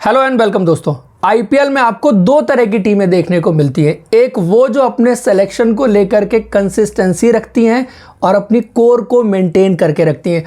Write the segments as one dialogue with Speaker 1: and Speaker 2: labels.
Speaker 1: Hello and welcome दोस्तों। IPL में आपको दो तरह की टीमें देखने को मिलती है। एक वो जो अपने सिलेक्शन को लेकर के कंसिस्टेंसी रखती हैं और अपनी कोर को मेंटेन करके रखती हैं।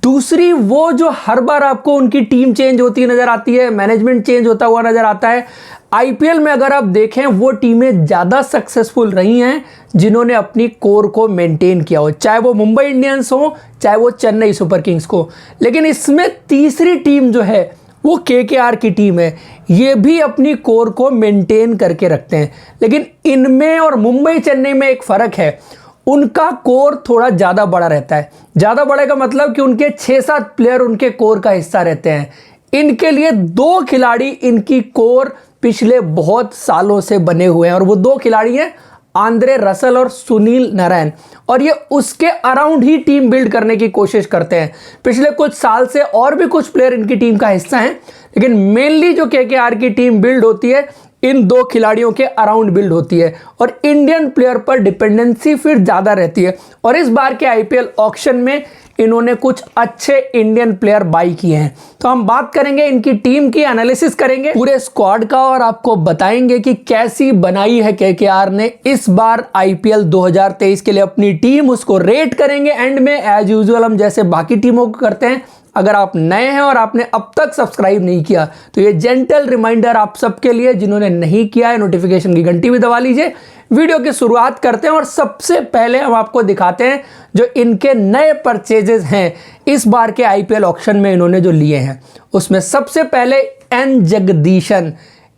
Speaker 1: दूसरी वो जो हर बार आपको उनकी टीम चेंज होती नजर आती है, मैनेजमेंट चेंज होता हुआ नजर आता है। आईपीएल में अगर आप देखें वो टीमें ज़्यादा सक्सेसफुल रही हैं जिन्होंने अपनी कोर को मेंटेन किया हो, चाहे वो मुंबई इंडियंस हो चाहे वो चेन्नई सुपर किंग्स को। लेकिन इसमें तीसरी टीम जो है वो केकेआर की टीम है। ये भी अपनी कोर को मेंटेन करके रखते हैं, लेकिन इनमें और मुंबई चेन्नई में एक फ़र्क है। उनका कोर थोड़ा ज़्यादा बड़ा रहता है। ज़्यादा बड़े का मतलब कि उनके 6-7 प्लेयर उनके कोर का हिस्सा रहते हैं। इनके लिए दो खिलाड़ी इनकी कोर पिछले बहुत सालों से बने हुए हैं और वो दो खिलाड़ी हैं आंद्रे रसल और सुनील नारायण। और ये उसके अराउंड ही टीम बिल्ड करने की कोशिश करते हैं। पिछले कुछ साल से और भी कुछ प्लेयर इनकी टीम का हिस्सा हैं, लेकिन मेनली जो केकेआर की टीम बिल्ड होती है इन दो खिलाड़ियों के अराउंड बिल्ड होती है और इंडियन प्लेयर पर डिपेंडेंसी फिर ज़्यादा रहती है। और इस बार के आईपीएल ऑक्शन में इन्होंने कुछ अच्छे इंडियन प्लेयर बाई किए हैं। तो हम बात करेंगे इनकी टीम की, एनालिसिस करेंगे पूरे स्क्वाड का और आपको बताएंगे कि कैसी बनाई है केकेआर ने इस बार आईपीएल 2023 के लिए अपनी टीम, उसको रेट करेंगे। एंड में एज यूजुअल हम जैसे बाकी टीमों को करते हैं, अगर आप नए हैं और आपने अब तक सब्सक्राइब नहीं किया तो ये जेंटल रिमाइंडर आप सबके लिए, जिन्होंने नहीं किया है नोटिफिकेशन की घंटी भी दबा लीजिए। वीडियो की शुरुआत करते हैं और सबसे पहले हम आपको दिखाते हैं जो इनके नए परचेजेस हैं इस बार के आईपीएल ऑक्शन में इन्होंने जो लिए हैं। उसमें सबसे पहले एन जगदीशन।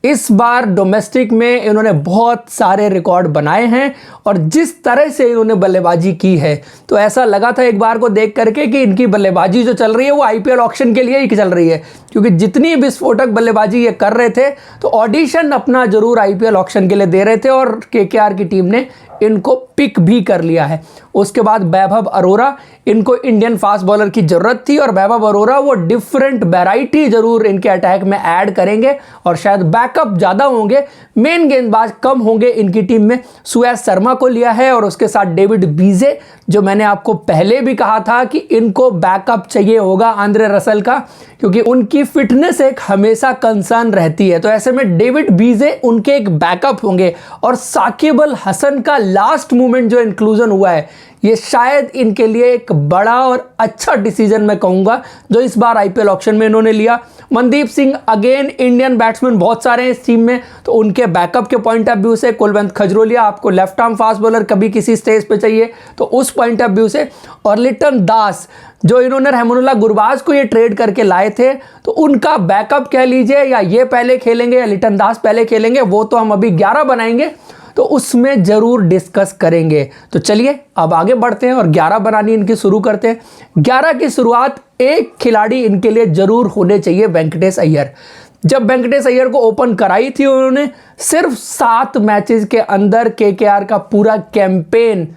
Speaker 1: इस बार डोमेस्टिक में इन्होंने बहुत सारे रिकॉर्ड बनाए हैं और जिस तरह से इन्होंने बल्लेबाजी की है तो ऐसा लगा था एक बार को देख करके कि इनकी बल्लेबाजी जो चल रही है वो आईपीएल ऑक्शन के लिए ही चल रही है, क्योंकि जितनी विस्फोटक बल्लेबाजी ये कर रहे थे तो ऑडिशन अपना जरूर आईपीएल ऑक्शन के लिए दे रहे थे और केकेआर की टीम ने इनको पिक भी कर लिया है। उसके बाद वैभव अरोरा, इनको इंडियन फास्ट बॉलर की ज़रूरत थी और वैभव अरोरा वो डिफरेंट वैरायटी ज़रूर इनके अटैक में ऐड करेंगे और शायद बैकअप ज़्यादा होंगे, मेन गेंदबाज कम होंगे इनकी टीम में। सुयश शर्मा को लिया है और उसके साथ डेविड बीजे, जो मैंने आपको पहले भी कहा था कि इनको बैकअप चाहिए होगा आंद्रे रसल का, क्योंकि उनकी फिटनेस एक हमेशा कंसर्न रहती है। तो ऐसे में डेविड बीजे उनके एक बैकअप होंगे। और साकिब अल हसन का लास्ट मोमेंट जो इंक्लूजन हुआ है ये शायद इनके लिए एक बड़ा और अच्छा डिसीजन मैं कहूँगा जो इस बार आईपीएल ऑक्शन में इन्होंने लिया। Mandeep Singh, again Indian batsman बहुत सारे हैं इस टीम में, तो उनके बैकअप के पॉइंट ऑफ व्यू से कुलवंत खजरोलिया, आपको लेफ्ट आर्म फास्ट बॉलर कभी किसी स्टेज पे चाहिए तो उस पॉइंट ऑफ व्यू से, और लिटन दास जो इन्होंने रहमानुल्लाह गुरबाज को ये ट्रेड करके लाए थे तो उनका बैकअप कह लीजिए, या ये पहले खेलेंगे या लिटन दास पहले खेलेंगे, वो तो हम अभी 11 बनाएंगे तो उसमें जरूर डिस्कस करेंगे। तो चलिए अब आगे बढ़ते हैं और 11 बनानी इनकी शुरू करते हैं। 11 की शुरुआत एक खिलाड़ी इनके लिए जरूर होने चाहिए, वेंकटेश अय्यर। जब वेंकटेश अय्यर को ओपन कराई थी उन्होंने, सिर्फ 7 मैचेस के अंदर केकेआर का पूरा कैंपेन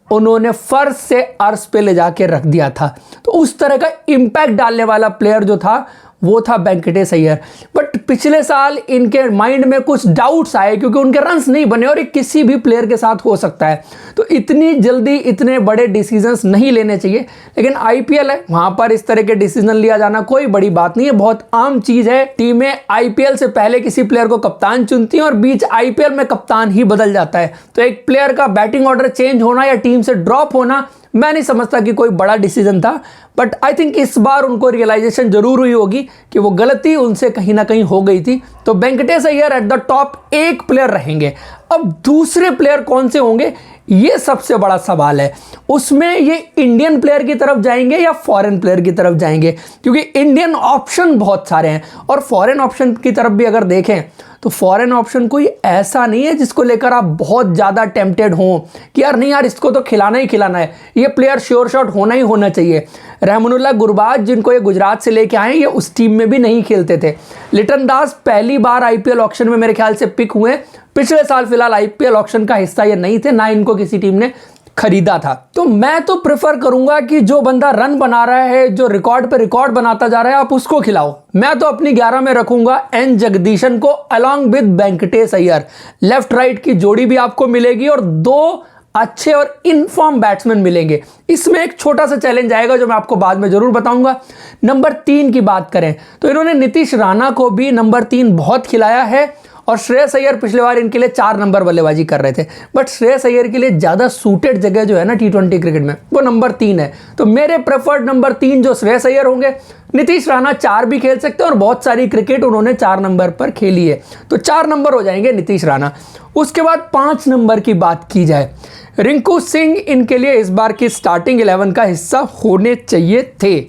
Speaker 1: उन्होंने फर्श से अर्श पे ले जाके रख दिया था। तो उस तरह का इम्पैक्ट डालने वाला प्लेयर जो था वो था वेंकटेश अय्यर। बट पिछले साल इनके माइंड में कुछ डाउट्स आए क्योंकि उनके रन्स नहीं बने और ये किसी भी प्लेयर के साथ हो सकता है, तो इतनी जल्दी इतने बड़े डिसीजंस नहीं लेने चाहिए। लेकिन आईपीएल है, वहां पर इस तरह के डिसीजन लिया जाना कोई बड़ी बात नहीं है, बहुत आम चीज है। टीमें आईपीएल से पहले किसी प्लेयर को कप्तान चुनती हैं और बीच आईपीएल में कप्तान ही बदल जाता है। तो एक प्लेयर का बैटिंग ऑर्डर चेंज होना या टीम से ड्रॉप होना मैं नहीं समझता कि कोई बड़ा डिसीजन था। बट आई थिंक इस बार उनको रियलाइजेशन जरूर हुई होगी कि वो गलती उनसे कहीं ना कहीं हो गई थी। तो Venkatesh Iyer at the top एक प्लेयर रहेंगे। अब दूसरे प्लेयर कौन से होंगे ये सबसे बड़ा सवाल है। उसमें ये इंडियन प्लेयर की तरफ जाएंगे या फॉरेन प्लेयर की तरफ जाएंगे, क्योंकि इंडियन ऑप्शन बहुत सारे हैं और फॉरेन ऑप्शन की तरफ भी अगर देखें तो फॉरेन ऑप्शन कोई ऐसा नहीं है जिसको लेकर आप बहुत ज़्यादा टेम्पटेड हों कि यार नहीं यार इसको तो खिलाना ही खिलाना है, ये प्लेयर श्योर शॉट होना ही होना चाहिए। रहमानुल्लाह गुरबाज जिनको ये गुजरात से लेके आए, ये उस टीम में भी नहीं खेलते थे। लिटन दास पहली बार आईपीएल ऑक्शन में मेरे ख्याल से पिक हुए, पिछले साल फिलहाल आईपीएल ऑक्शन का हिस्सा ये नहीं थे, ना इनको किसी टीम ने खरीदा था। तो मैं तो प्रेफर करूंगा कि जो बंदा रन बना रहा है, जो रिकॉर्ड पे रिकॉर्ड बनाता जा रहा है, आप उसको खिलाओ। मैं तो अपनी 11 में रखूंगा एन जगदीशन को along with Venkatesh Iyer. Left right की जोड़ी भी आपको मिलेगी और दो अच्छे और इनफॉर्म बैट्समैन मिलेंगे। इसमें एक छोटा सा चैलेंज आएगा जो मैं आपको बाद में जरूर बताऊंगा। नंबर 3 की बात करें तो इन्होंने नीतीश राणा को भी नंबर 3 बहुत खिलाया है और श्रेयस अय्यर पिछले बार इनके लिए 4 नंबर बल्लेबाजी कर रहे थे, बट श्रेयस अय्यर के लिए ज़्यादा सूटेड जगह जो है ना T20 क्रिकेट में वो नंबर 3 है। तो मेरे प्रेफर्ड नंबर 3 जो श्रेयस अय्यर होंगे। नीतीश राणा 4 भी खेल सकते हैं और बहुत सारी क्रिकेट उन्होंने 4 नंबर पर खेली है, तो 4 नंबर हो जाएंगे नीतीश राणा। उसके बाद 5 नंबर की बात की जाए, रिंकू सिंह इनके लिए इस बार की स्टार्टिंग 11 का हिस्सा होने चाहिए थे,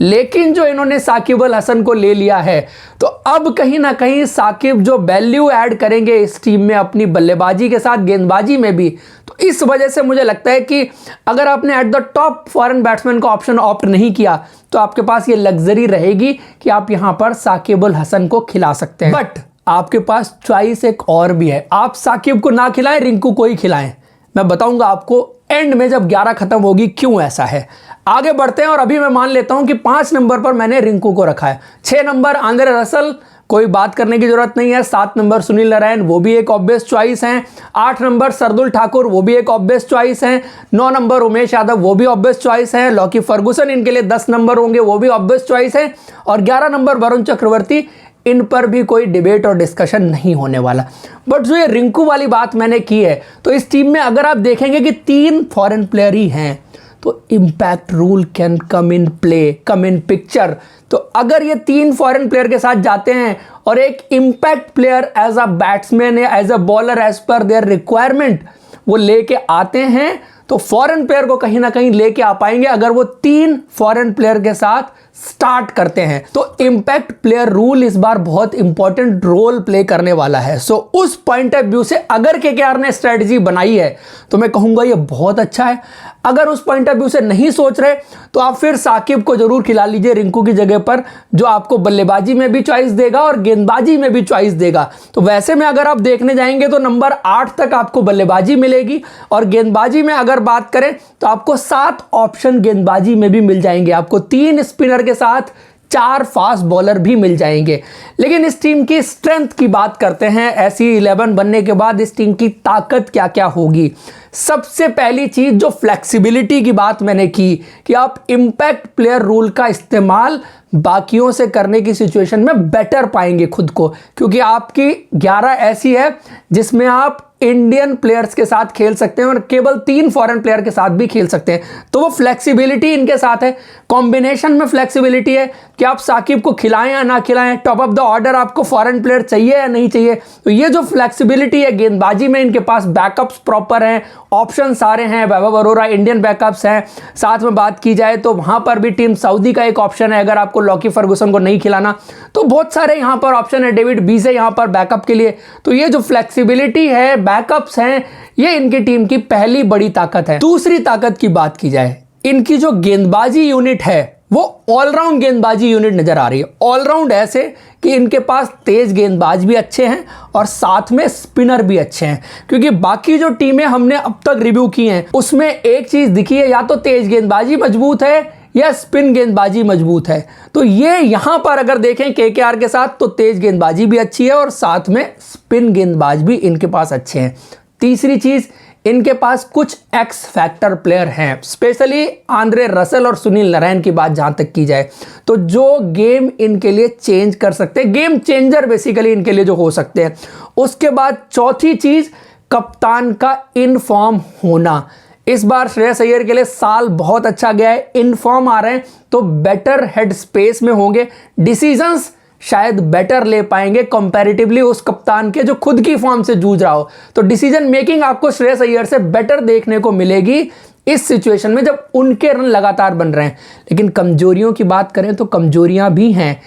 Speaker 1: लेकिन जो इन्होंने साकिब अल हसन को ले लिया है तो अब कहीं ना कहीं साकिब जो वैल्यू ऐड करेंगे इस टीम में अपनी बल्लेबाजी के साथ गेंदबाजी में भी, तो इस वजह से मुझे लगता है कि अगर आपने at the top foreign batsman का ऑप्शन ऑप्ट नहीं किया तो आपके पास ये लग्जरी रहेगी कि आप यहां पर साकिब अल हसन को खिला सकते हैं। बट आपके पास चॉइस एक और भी है, आप साकिब को ना खिलाएं, रिंकू को ही खिलाएं। मैं बताऊंगा आपको एंड में जब 11 खत्म होगी क्यों ऐसा है। आगे बढ़ते हैं और अभी मैं मान लेता हूं कि 5 नंबर पर मैंने रिंकू को रखा है। 6 नंबर आंद्रे रसल, कोई बात करने की जरूरत नहीं है। 7 नंबर सुनील नारायण, वो भी एक ऑब्वियस चॉइस हैं। 8 नंबर सरदुल ठाकुर, वो भी एक ऑब्वियस चॉइस हैं। 9 नंबर उमेश यादव, वो भी ऑब्वियस चॉइस हैं। लॉकी फर्गुसन इनके लिए 10 नंबर होंगे, वो भी ऑब्वियस चॉइस हैं। और 11 नंबर वरुण चक्रवर्ती, इन पर भी कोई डिबेट और डिस्कशन नहीं होने वाला। बट जो ये रिंकू वाली बात मैंने की है, तो इस टीम में अगर आप देखेंगे कि 3 फॉरेन प्लेयर ही हैं तो impact rule can come in play, come in picture. तो अगर ये 3 फॉरेन प्लेयर के साथ जाते हैं और एक impact player as a batsman या as a bowler as per their requirement वो लेके आते हैं तो फॉरेन प्लेयर को कहीं ना कहीं लेके आ पाएंगे। अगर वो 3 फॉरेन प्लेयर के साथ स्टार्ट करते हैं तो इंपैक्ट प्लेयर रूल इस बार बहुत इंपॉर्टेंट रोल प्ले करने वाला है। सो उस पॉइंट ऑफ व्यू से अगर केकेआर ने स्ट्रेटजी बनाई है तो मैं कहूंगा ये बहुत अच्छा है। अगर उस पॉइंट ऑफ व्यू से नहीं सोच रहे तो आप फिर साकिब को जरूर खिला लीजिए रिंकू की जगह पर, जो आपको बल्लेबाजी में भी चॉइस देगा और गेंदबाजी में भी चॉइस देगा। तो वैसे में अगर आप देखने जाएंगे तो नंबर 8 तक आपको बल्लेबाजी मिलेगी और गेंदबाजी में अगर बात करें तो आपको 7 ऑप्शन गेंदबाजी में भी मिल जाएंगे। आपको 3 स्पिनर के साथ 4 फास्ट बॉलर भी मिल जाएंगे। लेकिन इस टीम की स्ट्रेंथ की बात करते हैं, ऐसी 11 बनने के बाद इस टीम की ताकत क्या क्या होगी। सबसे पहली चीज जो फ्लेक्सिबिलिटी की बात मैंने की कि आप इंपैक्ट प्लेयर रूल का इस्तेमाल बाकियों से करने की सिचुएशन में बेटर पाएंगे खुद को, क्योंकि आपकी 11 ऐसी है जिसमें आप इंडियन प्लेयर्स के साथ खेल सकते हैं और केवल 3 फॉरेन प्लेयर के साथ भी खेल सकते हैं। तो वो फ्लेक्सिबिलिटी इनके साथ है। कॉम्बिनेशन में फ्लेक्सिबिलिटी है कि आप साकिब को खिलाएं या ना खिलाएं, टॉप ऑफ द ऑर्डर आपको फॉरेन प्लेयर चाहिए या नहीं चाहिए। तो ये जो फ्लेक्सिबिलिटी है, गेंदबाजी में इनके पास बैकअप्स प्रॉपर हैं, ऑप्शन सारे हैं। वैभव अरोरा इंडियन बैकअप्स हैं। साथ में बात की जाए तो वहां पर भी टीम सऊदी का एक ऑप्शन है, अगर आपको लॉकी फर्गुसन को नहीं खिलाना तो बहुत सारे यहां पर ऑप्शन है। डेविड बीजे यहां पर बैकअप के लिए। तो ये जो फ्लेक्सिबिलिटी है, बैकअप्स हैं, ये इनकी टीम की पहली बड़ी ताकत है। दूसरी ताकत की बात की जाए, इनकी जो गेंदबाजी यूनिट है वो ऑलराउंड गेंदबाजी यूनिट नजर आ रही है। ऑलराउंड ऐसे कि इनके पास तेज गेंदबाज भी अच्छे हैं और साथ में स्पिनर भी अच्छे हैं, क्योंकि बाकी जो टीमें हमने अब तक रिव्यू की हैं उसमें एक चीज दिखी है, या तो तेज गेंदबाजी मजबूत है या स्पिन गेंदबाजी मजबूत है। तो ये यहां पर अगर देखें केकेआर के साथ तो तेज गेंदबाजी भी अच्छी है और साथ में स्पिन गेंदबाज भी इनके पास अच्छे हैं। तीसरी चीज, इनके पास कुछ एक्स फैक्टर प्लेयर हैं, स्पेशली आंद्रे रसल और सुनील नारायण की बात जहां तक की जाए तो जो गेम इनके लिए चेंज कर सकते हैं, गेम चेंजर बेसिकली इनके लिए जो हो सकते हैं। उसके बाद चौथी चीज, कप्तान का इन फॉर्म होना। इस बार श्रेयस अय्यर के लिए साल बहुत अच्छा गया है, इन फॉर्म आ रहे हैं तो बेटर हेड स्पेस में होंगे, डिसीजंस शायद बेटर ले पाएंगे कंपैरेटिवली उस कप्तान के जो खुद की फॉर्म से जूझ रहा हो। तो डिसीजन मेकिंग आपको श्रेयस अय्यर से बेटर देखने को मिलेगी इस सिचुएशन में जब उनके रन लगातार बन रहे हैं। लेकिन कमजोरियों की बात करें तो कमजोरियां भी हैं।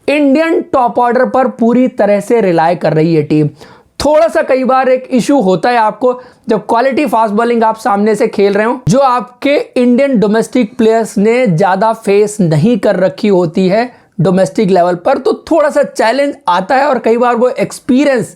Speaker 1: इंडियन टॉप ऑर्डर पर पूरी तरह से रिलाय कर रही है टीम। थोड़ा सा कई बार एक इशू होता है आपको जब क्वालिटी फास्ट बॉलिंग आप सामने से खेल रहे हो, जो आपके इंडियन डोमेस्टिक प्लेयर्स ने ज्यादा फेस नहीं कर रखी होती है डोमेस्टिक लेवल पर, तो थोड़ा सा चैलेंज आता है और कई बार वो एक्सपीरियंस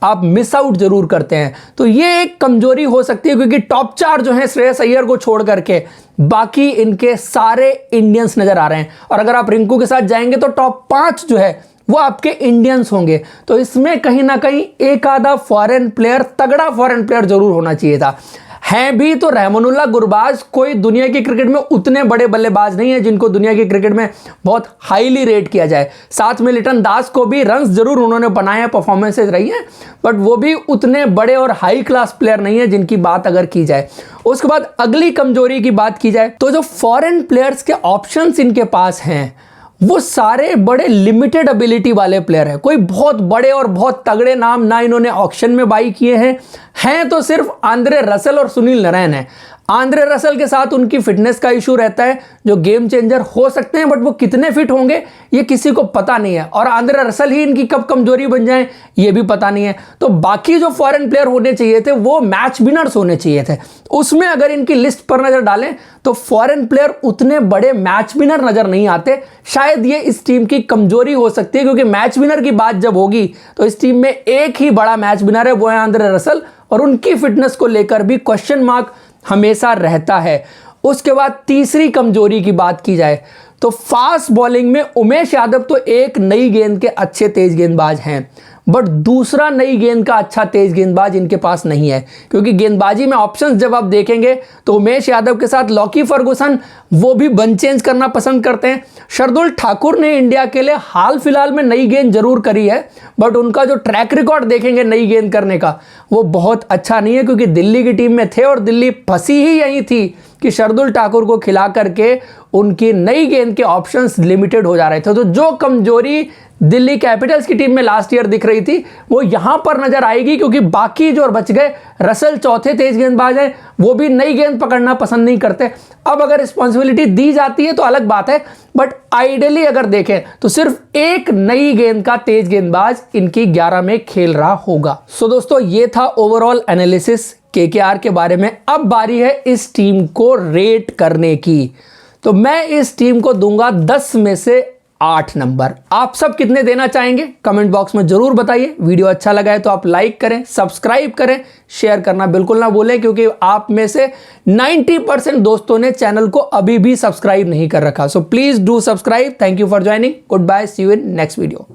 Speaker 1: आप मिस आउट जरूर करते हैं। तो ये एक कमजोरी हो सकती है, क्योंकि टॉप 4 जो है श्रेयस अय्यर को छोड़ करके बाकी इनके सारे इंडियंस नजर आ रहे हैं। और अगर आप रिंकू के साथ जाएंगे तो टॉप 5 जो है वो आपके इंडियंस होंगे। तो इसमें कहीं ना कहीं एक आधा फॉरेन प्लेयर, तगड़ा फॉरेन प्लेयर जरूर होना चाहिए था। हैं भी तो रहमानुल्लाह गुरबाज कोई दुनिया की क्रिकेट में उतने बड़े बल्लेबाज नहीं है जिनको दुनिया की क्रिकेट में बहुत हाईली रेट किया जाए। साथ में लिटन दास को भी रन्स जरूर उन्होंने बनाए हैं, परफॉर्मेंसेज रही हैं, बट वो भी उतने बड़े और हाई क्लास प्लेयर नहीं है जिनकी बात अगर की जाए। उसके बाद अगली कमजोरी की बात की जाए तो जो फॉरेन प्लेयर्स के ऑप्शंस इनके पास हैं वो सारे बड़े लिमिटेड एबिलिटी वाले प्लेयर हैं। कोई बहुत बड़े और बहुत तगड़े नाम ना इन्होंने ऑक्शन में बाई किए हैं तो सिर्फ आंद्रे रसल और सुनील नारायण है। आंद्रे रसल के साथ उनकी फिटनेस का इशू रहता है, जो गेम चेंजर हो सकते हैं, बट वो कितने फिट होंगे ये किसी को पता नहीं है, और आंद्रे रसल ही इनकी कब कमजोरी बन जाए ये भी पता नहीं है। तो बाकी जो फॉरेन प्लेयर होने चाहिए थे वो मैच विनर्स होने चाहिए थे। उसमें अगर इनकी लिस्ट पर नजर डालें तो फॉरेन प्लेयर उतने बड़े मैच विनर नजर नहीं आते। शायद ये इस टीम की कमजोरी हो सकती है, क्योंकि मैच विनर की बात जब होगी तो इस टीम में एक ही बड़ा मैच विनर है, वो है आंद्रे रसल, और उनकी फिटनेस को लेकर भी क्वेश्चन मार्क हमेशा रहता है। उसके बाद तीसरी कमजोरी की बात की जाए तो फास्ट बॉलिंग में उमेश यादव तो एक नई गेंद के अच्छे तेज गेंदबाज हैं, बट दूसरा नई गेंद का अच्छा तेज गेंदबाज इनके पास नहीं है। क्योंकि गेंदबाजी में ऑप्शंस जब आप देखेंगे तो उमेश यादव के साथ लॉकी फर्गुसन वो भी बन चेंज करना पसंद करते हैं। शार्दुल ठाकुर ने इंडिया के लिए हाल फिलहाल में नई गेंद जरूर करी है, बट उनका जो ट्रैक रिकॉर्ड देखेंगे नई गेंद करने का वो बहुत अच्छा नहीं है, क्योंकि दिल्ली की टीम में थे और दिल्ली फंसी ही यही थी कि शार्दुल ठाकुर को खिला करके उनकी नई गेंद के ऑप्शंस लिमिटेड हो जा रहे थे। तो जो कमजोरी दिल्ली कैपिटल्स की टीम में लास्ट ईयर दिख रही थी वो यहां पर नजर आएगी, क्योंकि बाकी जो बच गए, रसल चौथे तेज गेंदबाज हैं, वो भी नई गेंद पकड़ना पसंद नहीं करते। अब अगर रिस्पॉन्सिबिलिटी दी जाती है तो अलग बात है, बट आइडियली अगर देखें तो सिर्फ एक नई गेंद का तेज गेंदबाज इनकी 11 में खेल रहा होगा। सो दोस्तों, ये था ओवरऑल एनालिसिस केकेआर के बारे में। अब बारी है इस टीम को रेट करने की, तो मैं इस टीम को दूंगा 10 में से 8 नंबर। आप सब कितने देना चाहेंगे कमेंट बॉक्स में जरूर बताइए। वीडियो अच्छा लगा है तो आप लाइक करें, सब्सक्राइब करें, शेयर करना बिल्कुल ना भूलें, क्योंकि आप में से 90% दोस्तों ने चैनल को अभी भी सब्सक्राइब नहीं कर रखा। So please do subscribe. Thank you for joining. Goodbye, see you in next video.